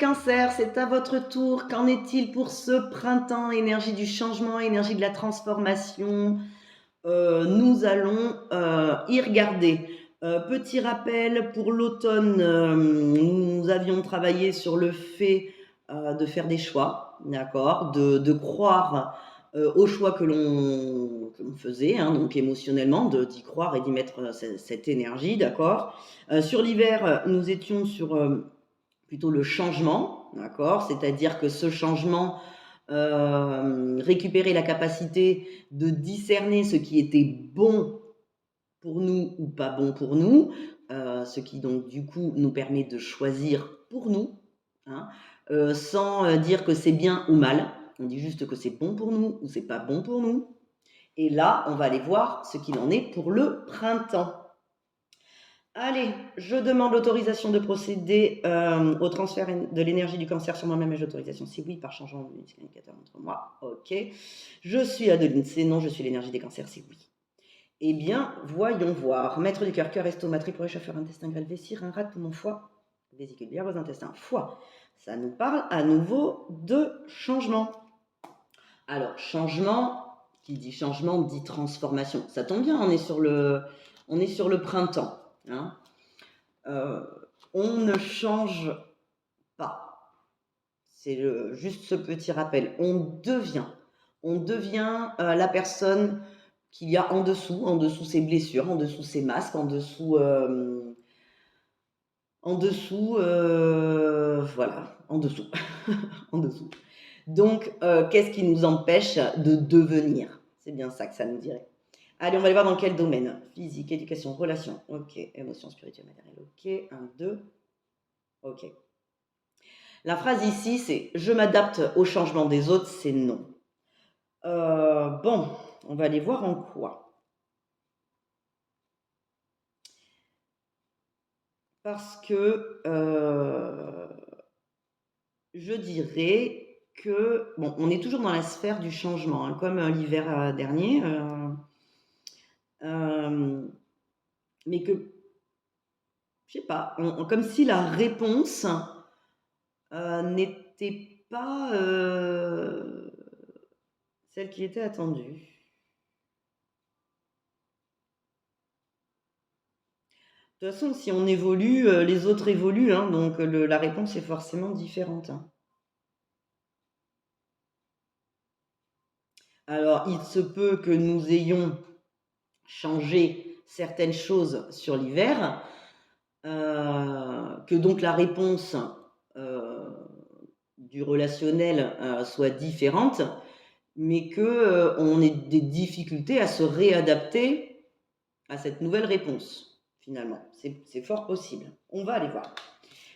Cancer, c'est à votre tour. Qu'en est-il pour ce printemps? Énergie du changement, énergie de la transformation. Nous allons y regarder. Petit rappel, pour l'automne, nous avions travaillé sur le fait de faire des choix, d'accord, de croire aux choix que l'on faisait, hein, donc émotionnellement, d'y croire et d'y mettre cette énergie, d'accord. Sur l'hiver, nous étions sur plutôt le changement, d'accord, c'est-à-dire que ce changement, récupérer la capacité de discerner ce qui était bon pour nous ou pas bon pour nous, ce qui donc du coup nous permet de choisir pour nous, hein, sans dire que c'est bien ou mal. On dit juste que c'est bon pour nous ou c'est pas bon pour nous. Et là, on va aller voir ce qu'il en est pour le printemps. Allez, je demande l'autorisation de procéder au transfert de l'énergie du cancer sur moi-même et l'autorisation. Si oui, par changeant de indicateur entre moi. Ok. Je suis Adeline, c'est non, je suis l'énergie des cancers, c'est oui. Eh bien, voyons voir. Maître du cœur, cœur, estomac, pour échaffeur, intestin, grêle, vessie, rein, rate, poumon, foie, vésicule biliaire, gros intestin, foie. Ça nous parle à nouveau de changement. Alors, changement, qui dit changement, dit transformation. Ça tombe bien, on est sur le printemps. Hein. On ne change pas. C'est juste ce petit rappel. On devient la personne qu'il y a en dessous ses blessures, en dessous ses masques, en dessous, voilà, en dessous, en dessous. Donc, qu'est-ce qui nous empêche de devenir? C'est bien ça que ça nous dirait. Allez, on va aller voir dans quel domaine. Physique, éducation, relations, ok. Émotion, spirituelle, matérielle, ok. 1, 2, ok. La phrase ici, c'est « je m'adapte au changement des autres », c'est non. Bon, on va aller voir en quoi. Parce que je dirais que, bon, on est toujours dans la sphère du changement, hein, comme l'hiver dernier, mais que, je sais pas, comme si la réponse n'était pas celle qui était attendue. De toute façon, si on évolue, les autres évoluent, hein, donc la réponse est forcément différente. Hein. Alors, il se peut que nous ayons changé certaines choses sur l'hiver, que donc la réponse du relationnel soit différente, mais qu'on ait des difficultés à se réadapter à cette nouvelle réponse, finalement. C'est fort possible. On va aller voir.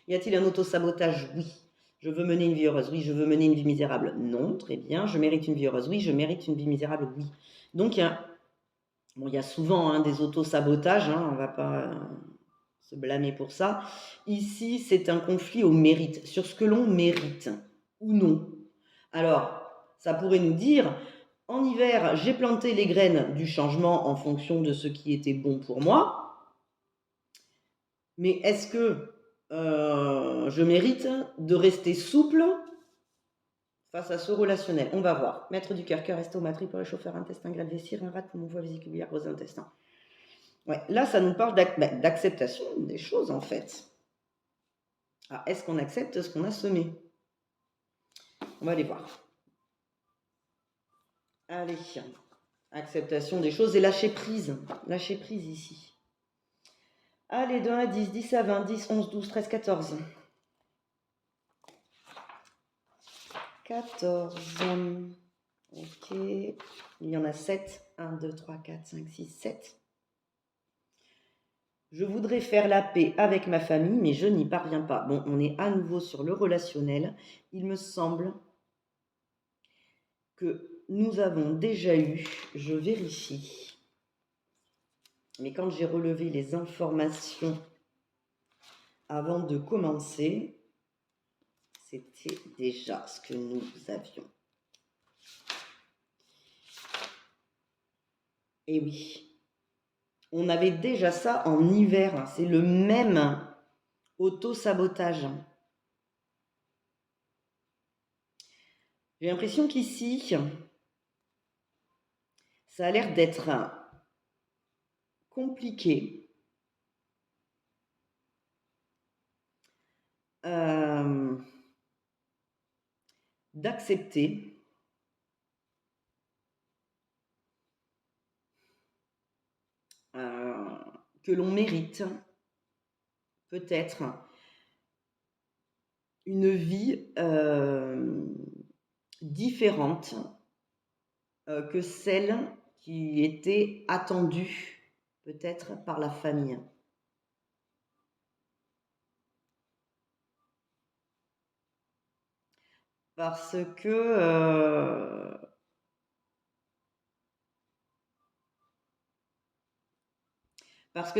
Y a-t-il un autosabotage? Oui. Je veux mener une vie heureuse? Oui. Je veux mener une vie misérable? Non. Très bien. Je mérite une vie heureuse? Oui. Je mérite une vie misérable? Oui. Donc, il y a souvent hein, des autosabotages, hein, on ne va pas se blâmer pour ça. Ici, c'est un conflit au mérite, sur ce que l'on mérite ou non. Alors, ça pourrait nous dire, en hiver, j'ai planté les graines du changement en fonction de ce qui était bon pour moi, mais est-ce que je mérite de rester souple face à ce relationnel? On va voir. Maître du cœur, cœur, estomac, pour réchauffeur, intestin, grêle, vessie, rein, rate, poumon, voie, vésicule biliaire, gros intestin. Ouais, là, ça nous parle d'acceptation des choses, en fait. Ah, est-ce qu'on accepte ce qu'on a semé? On va aller voir. Allez, acceptation des choses et lâcher prise. Lâcher prise ici. Allez, de 1 à 10, 10 à 20, 10, 11, 12, 13, 14. 14. Ok. Il y en a 7. 1, 2, 3, 4, 5, 6, 7. Je voudrais faire la paix avec ma famille, mais je n'y parviens pas. Bon, on est à nouveau sur le relationnel. Il me semble que nous avons déjà eu, je vérifie, mais quand j'ai relevé les informations avant de commencer, c'était déjà ce que nous avions. Et oui, on avait déjà ça en hiver, c'est le même auto-sabotage. J'ai l'impression qu'ici, ça a l'air d'être compliqué d'accepter que l'on mérite peut-être une vie différente que celle qui était attendue peut-être par la famille. Parce que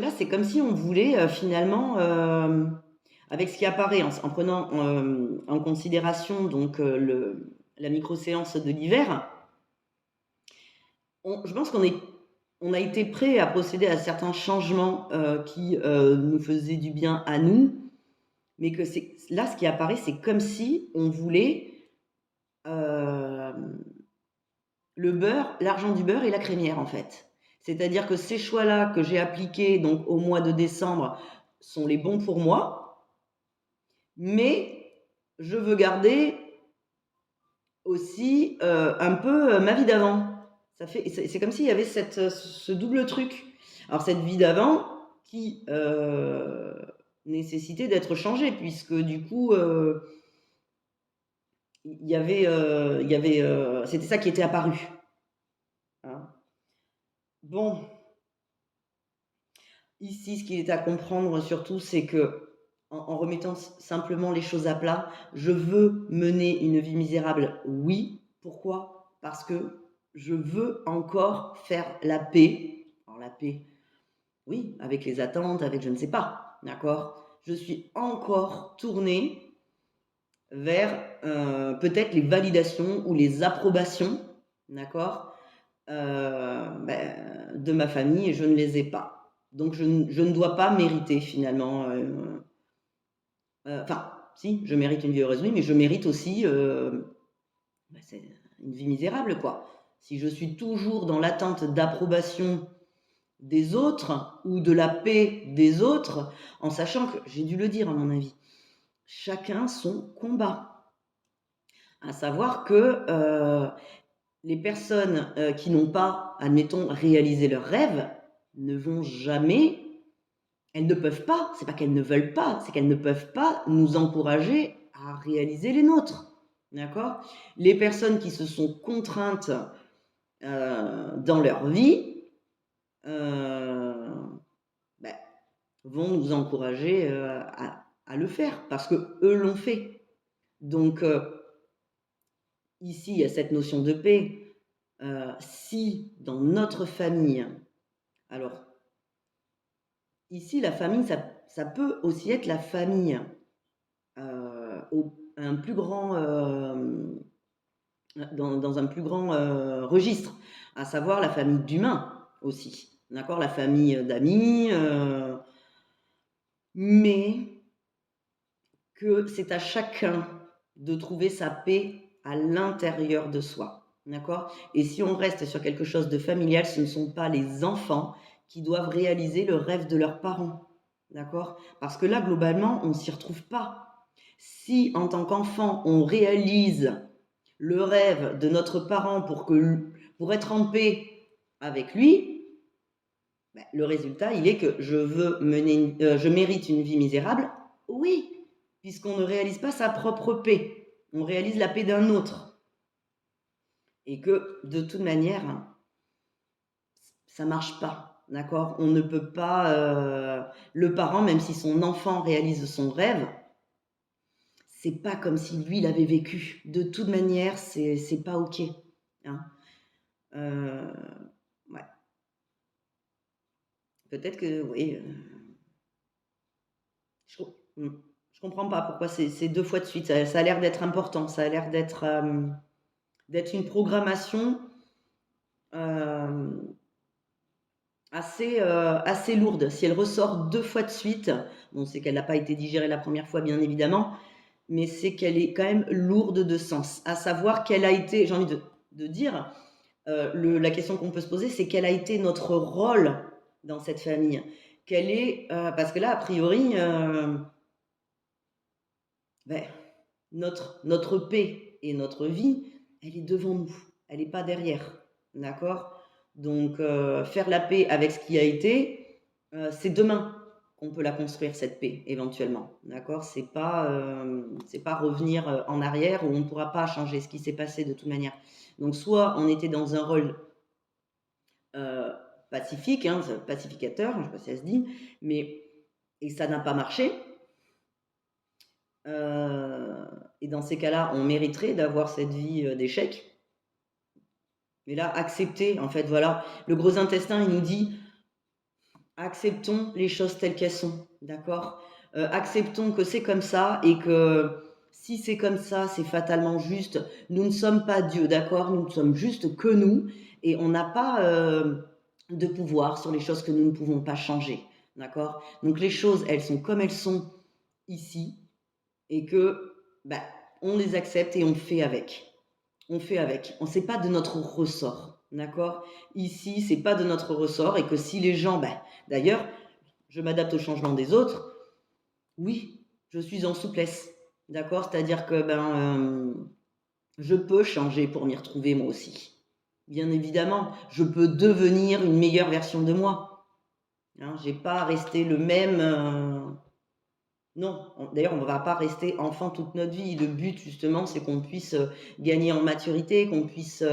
là, c'est comme si on voulait finalement, avec ce qui apparaît en prenant en considération donc la micro-séance de l'hiver, je pense on a été prêt à procéder à certains changements qui nous faisaient du bien à nous, mais que là, ce qui apparaît, c'est comme si on voulait le beurre, l'argent du beurre et la crémière, en fait. C'est-à-dire que ces choix-là que j'ai appliqués donc au mois de décembre sont les bons pour moi, mais je veux garder aussi un peu ma vie d'avant. C'est comme s'il y avait ce double truc. Alors cette vie d'avant qui nécessitait d'être changée, puisque du coup, c'était ça qui était apparu. Hein. Bon, ici, ce qu'il est à comprendre surtout, c'est que en remettant simplement les choses à plat, je veux mener une vie misérable, oui. Pourquoi? Parce que je veux encore faire la paix. Alors la paix, oui, avec les attentes, avec je ne sais pas, d'accord? Je suis encore tournée vers peut-être les validations ou les approbations, d'accord, de ma famille, et je ne les ai pas. Donc je ne dois pas mériter finalement, enfin si, je mérite une vie heureuse, oui, mais je mérite aussi c'est une vie misérable, quoi. Si je suis toujours dans l'attente d'approbation des autres ou de la paix des autres, en sachant que, j'ai dû le dire à mon avis, chacun son combat. À savoir que les personnes qui n'ont pas, admettons, réalisé leurs rêves, ne vont jamais, elles ne peuvent pas, c'est pas qu'elles ne veulent pas, c'est qu'elles ne peuvent pas nous encourager à réaliser les nôtres. D'accord? Les personnes qui se sont contraintes dans leur vie ben, vont nous encourager à le faire parce que eux l'ont fait. Donc ici, il y a cette notion de paix. Si dans notre famille, alors ici la famille, ça peut aussi être la famille un plus grand, dans un plus grand registre, à savoir la famille d'humains aussi, d'accord, la famille d'amis, mais que c'est à chacun de trouver sa paix à l'intérieur de soi, d'accord? Et si on reste sur quelque chose de familial, ce ne sont pas les enfants qui doivent réaliser le rêve de leurs parents, d'accord? Parce que là, globalement, on ne s'y retrouve pas. Si, en tant qu'enfant, on réalise le rêve de notre parent pour être en paix avec lui, ben, le résultat, il est que je mérite une vie misérable, oui, puisqu'on ne réalise pas sa propre paix, on réalise la paix d'un autre. Et que, de toute manière, ça marche pas, d'accord? On ne peut pas... le parent, même si son enfant réalise son rêve, c'est pas comme si lui l'avait vécu. De toute manière, c'est pas OK. Hein. Ouais. Peut-être que, oui, je comprends pas pourquoi c'est 2 fois de suite. Ça a l'air d'être important, ça a l'air d'être une programmation assez lourde. Si elle ressort 2 fois de suite, bon, c'est qu'elle n'a pas été digérée la première fois, bien évidemment, mais c'est qu'elle est quand même lourde de sens. À savoir quelle a été, j'ai envie de dire, la question qu'on peut se poser, c'est quel a été notre rôle dans cette famille. Quel est, parce que là, a priori, ben, notre paix et notre vie, elle est devant nous, elle n'est pas derrière. D'accord? Donc, faire la paix avec ce qui a été, c'est demain qu'on peut la construire, cette paix, éventuellement. D'accord? C'est pas revenir en arrière où on ne pourra pas changer ce qui s'est passé de toute manière. Donc, soit on était dans un rôle euh, pacifique, hein, pacificateur, je ne sais pas si ça se dit, mais et ça n'a pas marché. Et dans ces cas-là, on mériterait d'avoir cette vie d'échec. Mais là, accepter, en fait, voilà, le gros intestin, il nous dit, acceptons les choses telles qu'elles sont, d'accord? Acceptons que c'est comme ça et que si c'est comme ça, c'est fatalement juste. Nous ne sommes pas Dieu, d'accord? Nous ne sommes juste que nous et on n'a pas de pouvoir sur les choses que nous ne pouvons pas changer, d'accord? Donc les choses, elles sont comme elles sont ici et que bah, on les accepte et on fait avec. On fait avec. On sait pas de notre ressort, d'accord? Ici, c'est pas de notre ressort et que si les gens, bah, d'ailleurs, je m'adapte au changement des autres. Oui, je suis en souplesse, d'accord? C'est-à-dire que je peux changer pour m'y retrouver moi aussi. Bien évidemment, je peux devenir une meilleure version de moi. Hein, j'ai pas à rester le même. Non, d'ailleurs, on ne va pas rester enfant toute notre vie. Le but, justement, c'est qu'on puisse gagner en maturité, qu'on puisse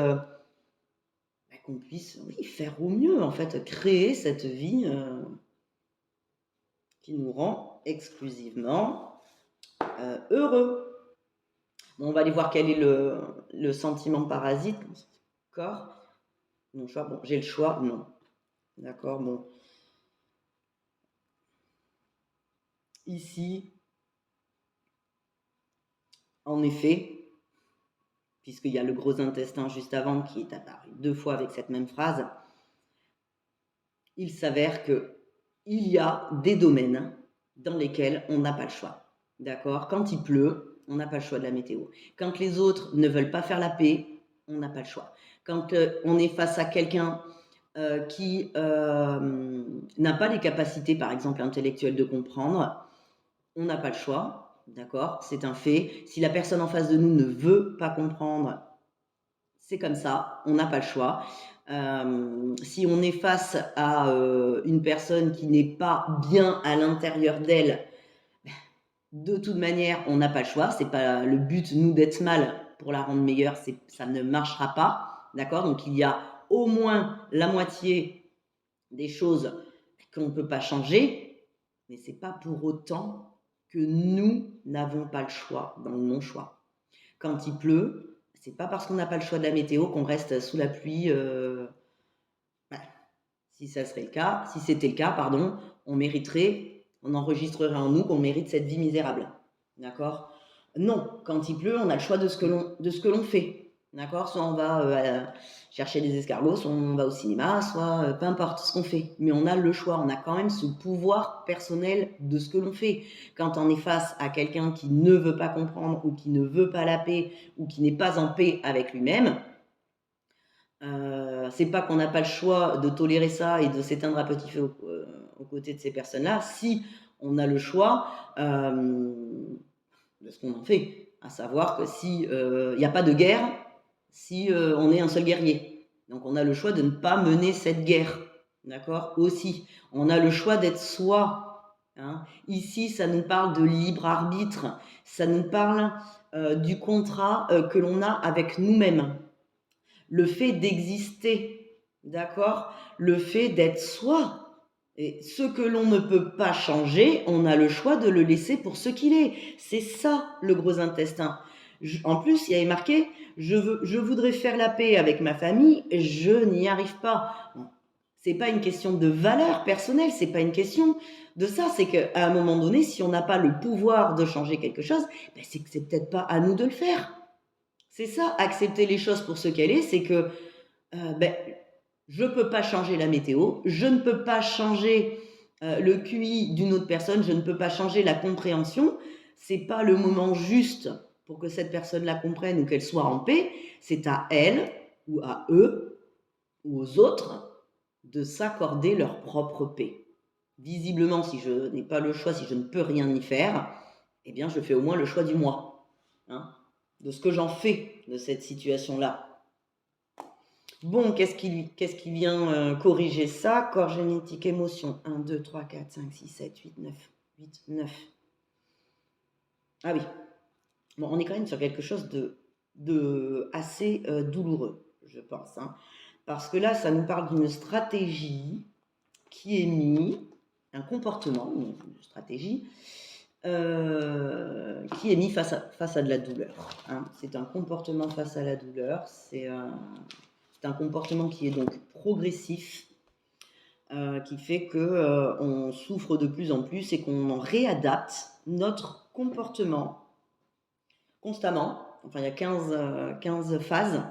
oui, faire au mieux, en fait, créer cette vie qui nous rend exclusivement heureux. Bon, on va aller voir quel est le sentiment parasite. Corps. Non, choix. Bon, j'ai le choix. Non. D'accord. Bon. Ici, en effet, puisqu'il y a le gros intestin juste avant qui est apparu 2 fois avec cette même phrase, il s'avère que il y a des domaines dans lesquels on n'a pas le choix. D'accord? Quand il pleut, on n'a pas le choix de la météo. Quand les autres ne veulent pas faire la paix, on n'a pas le choix. Quand on est face à quelqu'un qui n'a pas les capacités, par exemple, intellectuelles de comprendre, on n'a pas le choix. D'accord? C'est un fait. Si la personne en face de nous ne veut pas comprendre, c'est comme ça, on n'a pas le choix. Si on est face à une personne qui n'est pas bien à l'intérieur d'elle, de toute manière, on n'a pas le choix. C'est pas le but, nous, d'être mal pour la rendre meilleure. Ça ne marchera pas. D'accord? Donc, il y a au moins la moitié des choses qu'on ne peut pas changer, mais c'est pas pour autant que nous n'avons pas le choix dans le non-choix. Quand il pleut, c'est pas parce qu'on n'a pas le choix de la météo qu'on reste sous la pluie. Ouais. Si ça serait le cas, si c'était le cas, pardon, on enregistrerait en nous qu'on mérite cette vie misérable. D'accord? Non, quand il pleut, on a le choix de ce que l'on fait. D'accord? Soit on va chercher des escargots, soit on va au cinéma, soit peu importe ce qu'on fait. Mais on a le choix, on a quand même ce pouvoir personnel de ce que l'on fait. Quand on est face à quelqu'un qui ne veut pas comprendre ou qui ne veut pas la paix ou qui n'est pas en paix avec lui-même, c'est pas qu'on n'a pas le choix de tolérer ça et de s'éteindre à petit feu aux côtés de ces personnes-là. Si on a le choix de ce qu'on en fait, à savoir que si il n'y a pas de guerre, si on est un seul guerrier. Donc on a le choix de ne pas mener cette guerre, d'accord? Aussi, on a le choix d'être soi. Hein. Ici, ça nous parle de libre arbitre, ça nous parle du contrat que l'on a avec nous-mêmes. Le fait d'exister, d'accord? Le fait d'être soi. Et ce que l'on ne peut pas changer, on a le choix de le laisser pour ce qu'il est. C'est ça le gros intestin. En plus, il y avait marqué je voudrais faire la paix avec ma famille, je n'y arrive pas. Bon, c'est pas une question de valeur personnelle, c'est pas une question de ça. C'est qu'à un moment donné, si on n'a pas le pouvoir de changer quelque chose, ben c'est que c'est peut-être pas à nous de le faire. C'est ça, accepter les choses pour ce qu'elle est, c'est que ben, je ne peux pas changer la météo, je ne peux pas changer le QI d'une autre personne, je ne peux pas changer la compréhension. c'est pas le moment juste pour que cette personne la comprenne ou qu'elle soit en paix, c'est à elle ou à eux ou aux autres de s'accorder leur propre paix. Visiblement, si je n'ai pas le choix, si je ne peux rien y faire, eh bien, je fais au moins le choix du moi, hein, de ce que j'en fais de cette situation-là. Bon, qu'est-ce qui vient corriger ça? Corps génétique, émotion. 1, 2, 3, 4, 5, 6, 7, 8, 9. 8, 9. Ah oui. Bon, on est quand même sur quelque chose de assez douloureux, je pense, hein. Parce que là, ça nous parle d'une stratégie qui est mise, un comportement, une stratégie, qui est mis face à de la douleur, hein. C'est un comportement face à la douleur, c'est un comportement qui est donc progressif, qui fait que on souffre de plus en plus et qu'on réadapte notre comportement constamment. Enfin, il y a 15 phases,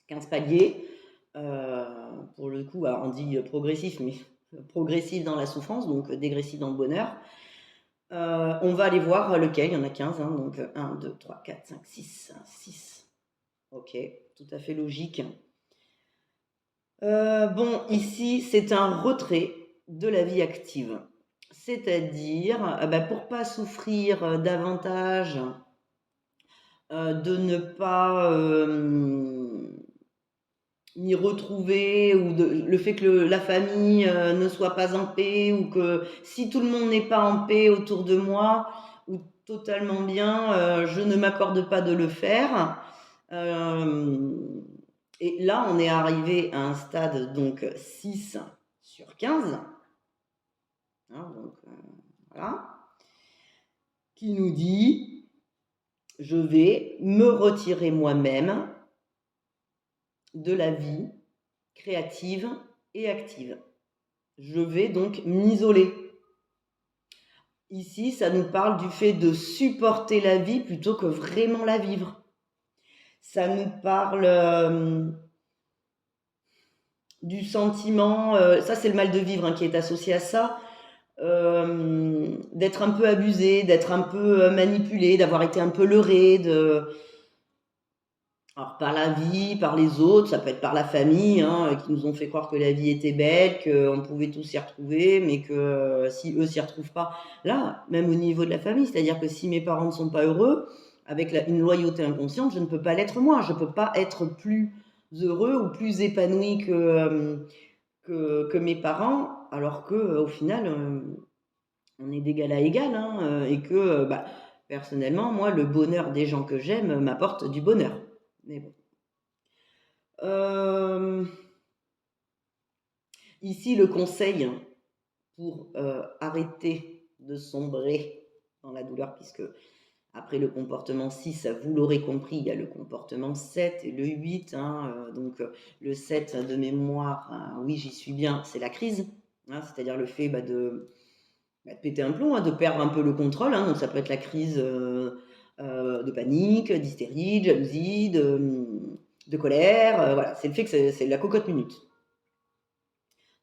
15 paliers. Pour le coup, alors on dit progressif, mais progressif dans la souffrance, donc dégressif dans le bonheur. On va aller voir lequel, il y en a 15, hein, donc 1, 2, 3, 4, 5, 6, 6. Ok, tout à fait logique. Bon, ici, c'est un retrait de la vie active. C'est-à-dire, pour pas souffrir davantage, de ne pas m'y retrouver, ou le fait que la famille ne soit pas en paix, ou que si tout le monde n'est pas en paix autour de moi, ou totalement bien, je ne m'accorde pas de le faire. Et là, on est arrivé à un stade, donc 6 sur 15, hein, donc voilà, qui nous dit, je vais me retirer moi-même de la vie créative et active. Je vais donc m'isoler. Ici, ça nous parle du fait de supporter la vie plutôt que vraiment la vivre. Ça nous parle du sentiment, ça c'est le mal de vivre, hein, qui est associé à ça, d'être un peu abusé, d'être un peu manipulé, d'avoir été un peu leurré, alors par la vie, par les autres, ça peut être par la famille, hein, qui nous ont fait croire que la vie était belle, qu'on pouvait tous s'y retrouver, mais que si eux s'y retrouvent pas, là, même au niveau de la famille, c'est-à-dire que si mes parents ne sont pas heureux, avec une loyauté inconsciente, je ne peux pas l'être moi, je ne peux pas être plus heureux ou plus épanoui que mes parents, alors qu'au final, on est d'égal à égal, hein, et que personnellement, moi, le bonheur des gens que j'aime m'apporte du bonheur. Mais bon. Ici, le conseil pour arrêter de sombrer dans la douleur, puisque après le comportement 6, vous l'aurez compris, il y a le comportement 7 et le 8. Hein, donc le 7 de mémoire, oui, j'y suis bien, c'est la crise. Hein, c'est-à-dire le fait de péter un plomb, hein, de perdre un peu le contrôle. Hein, donc ça peut être la crise de panique, d'hystérie, de jalousie, de colère. Voilà, c'est le fait que c'est la cocotte minute.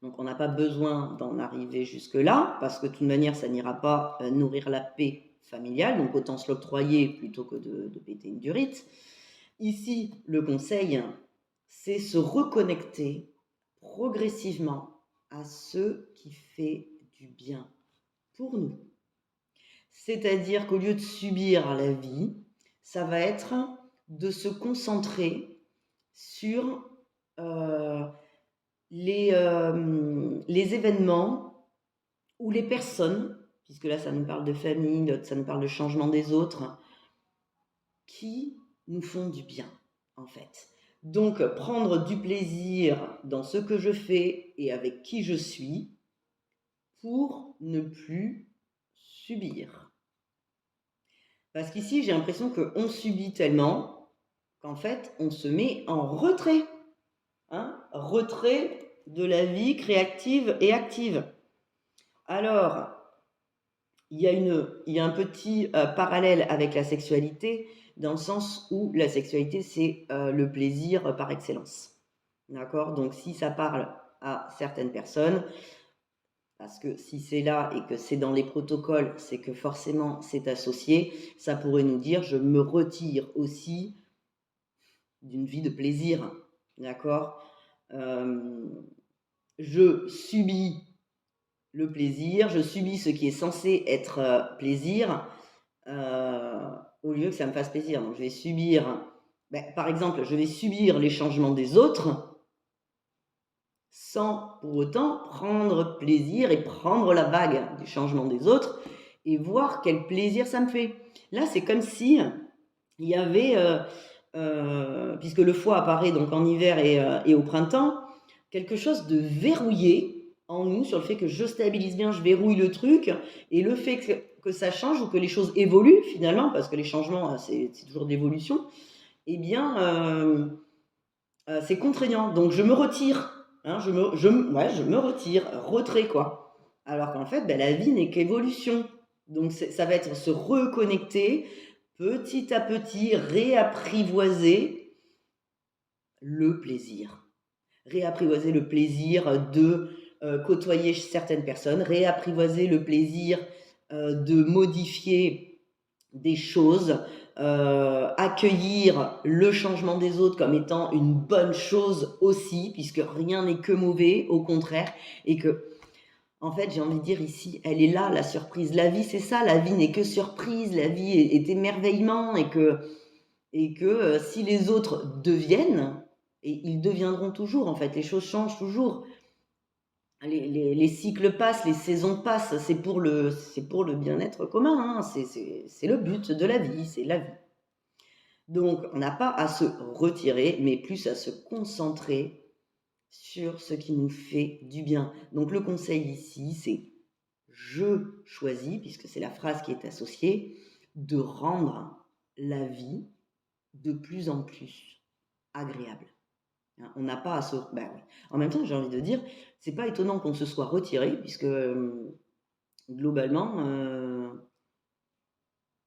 Donc on n'a pas besoin d'en arriver jusque-là, parce que de toute manière, ça n'ira pas nourrir la paix familiale, donc autant se l'octroyer plutôt que de péter une durite. Ici, le conseil, c'est se reconnecter progressivement à ce qui fait du bien pour nous. C'est-à-dire qu'au lieu de subir la vie, ça va être de se concentrer sur les événements ou les personnes, puisque là ça nous parle de famille, ça nous parle de changement des autres, qui nous font du bien en fait. Donc prendre du plaisir dans ce que je fais et avec qui je suis pour ne plus subir. Parce qu'ici j'ai l'impression qu'on subit tellement qu'en fait on se met en retrait. Hein, retrait de la vie créative et active. Alors, il y a un petit parallèle avec la sexualité, dans le sens où la sexualité, c'est le plaisir par excellence. D'accord? Donc, si ça parle à certaines personnes, parce que si c'est là et que c'est dans les protocoles, c'est que forcément c'est associé, ça pourrait nous dire je me retire aussi d'une vie de plaisir, d'accord? Je subis le plaisir, je subis ce qui est censé être plaisir, au lieu que ça me fasse plaisir. Donc je vais subir, par exemple, je vais subir les changements des autres sans pour autant prendre plaisir et prendre la vague du changement des autres et voir quel plaisir ça me fait. Là, c'est comme si il y avait, puisque le foie apparaît donc en hiver et au printemps, quelque chose de verrouillé en nous sur le fait que je stabilise bien, je verrouille le truc, et le fait que ça change ou que les choses évoluent finalement, parce que les changements, c'est toujours de l'évolution, eh bien, c'est contraignant. Donc je me retire, hein, ouais, je me retire, retrait quoi. Alors qu'en fait, la vie n'est qu'évolution. Donc ça va être se reconnecter petit à petit, réapprivoiser le plaisir. Réapprivoiser le plaisir de côtoyer certaines personnes, réapprivoiser le plaisir de modifier des choses, accueillir le changement des autres comme étant une bonne chose aussi, puisque rien n'est que mauvais, au contraire, et que, en fait, j'ai envie de dire ici, elle est là, la surprise. La vie, c'est ça, la vie n'est que surprise, la vie est émerveillement, et que si les autres deviennent, et ils deviendront toujours, en fait, les choses changent toujours. Les cycles passent, les saisons passent, c'est pour le bien-être commun, hein, c'est le but de la vie, c'est la vie. Donc, on n'a pas à se retirer, mais plus à se concentrer sur ce qui nous fait du bien. Donc, le conseil ici, c'est je choisis, puisque c'est la phrase qui est associée, de rendre la vie de plus en plus agréable. On n'a pas à se... oui. En même temps, j'ai envie de dire, c'est pas étonnant qu'on se soit retiré, puisque globalement,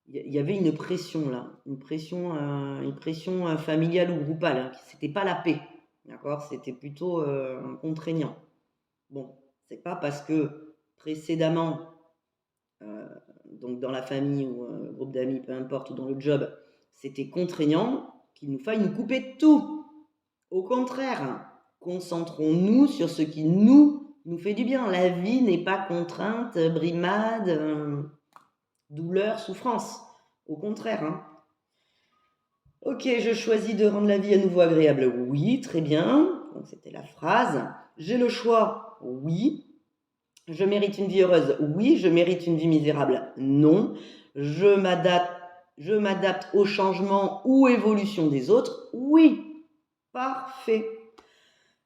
il y avait une pression là, une pression familiale ou groupale, hein, c'était pas la paix, d'accord? C'était plutôt contraignant. Bon, c'est pas parce que précédemment, donc dans la famille ou groupe d'amis, peu importe, ou dans le job, c'était contraignant, qu'il nous faille nous couper de tout. Au contraire, concentrons-nous sur ce qui nous fait du bien. La vie n'est pas contrainte, brimade, douleur, souffrance. Au contraire, hein. Ok, je choisis de rendre la vie à nouveau agréable. Oui, très bien. Donc c'était la phrase. J'ai le choix. Oui. Je mérite une vie heureuse. Oui. Je mérite une vie misérable. Non. Je m'adapte au changement ou évolution des autres. Oui. Parfait.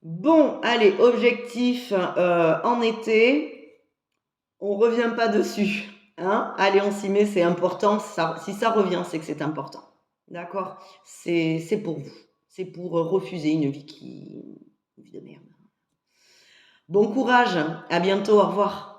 Bon, allez, objectif en été. On revient pas dessus. Hein? Allez, on s'y met, c'est important. Si ça revient, c'est que c'est important. D'accord? C'est pour vous. C'est pour refuser une vie de merde. Bon courage. À bientôt. Au revoir.